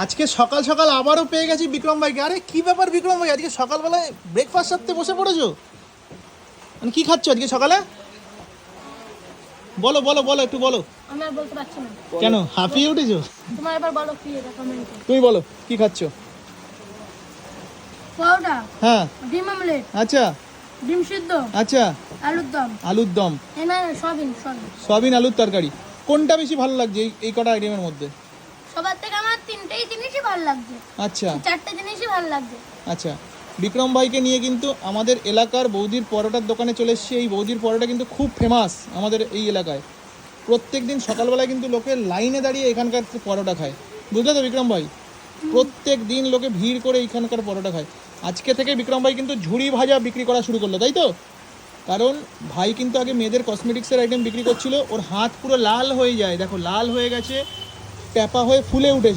আজকে সকাল সকাল আবারও পেয়ে গেছি বিক্রম ভাইকে। আরে কি ব্যাপার বিক্রম ভাই, আজকে সকালবেলায় ব্রেকফাস্ট সারতে বসে পড়েছো? মানে কি খাচ্ছ আজকে সকালে? বলো বলো বলো, একটু বলো। আমি আর বলতে পারছি না। কেন হাঁপিয়ে উঠেছো? তোমার এবার বলো কি এটা কমেন্টে। তুমি বলো কি খাচ্ছ? পাউডার, হ্যাঁ, ডিম অমলেট, আচ্ছা ডিম সিদ্ধ, আচ্ছা। আলুর দম। আলুর দম, না সয়াবিন। সয়াবিন আলুর তরকারি। কোনটা বেশি ভালো লাগছে এই কটা আইটেমের মধ্যে? সবার থেকে আমার তিনটেই জিনিসই ভালো লাগছে, আচ্ছা চারটে জিনিসই ভালো লাগছে। আচ্ছা। বিক্রম ভাইকে নিয়ে কিন্তু আমাদের এলাকার বৌদির পরোটার দোকানে চলে এসেছি। এই বৌদির পরোটা কিন্তু খুব ফেমাস আমাদের এই এলাকায়। প্রত্যেক দিন সকালবেলায় কিন্তু লোকে লাইনে দাঁড়িয়ে এখানকার পরোটা খায়, বুঝলে তো বিক্রম ভাই? প্রত্যেক দিন লোকে ভিড় করে এইখানকার পরোটা খায়। আজকে থেকে বিক্রম ভাই কিন্তু ঝুড়ি ভাজা বিক্রি করা শুরু করলো, তাই তো? কারণ ভাই কিন্তু আগে মেয়েদের কসমেটিক্সের আইটেম বিক্রি করছিল। ওর হাত পুরো লাল হয়ে যায়, দেখো লাল হয়ে গেছে, ট্যাপা হয়ে ফুলে উঠেছে।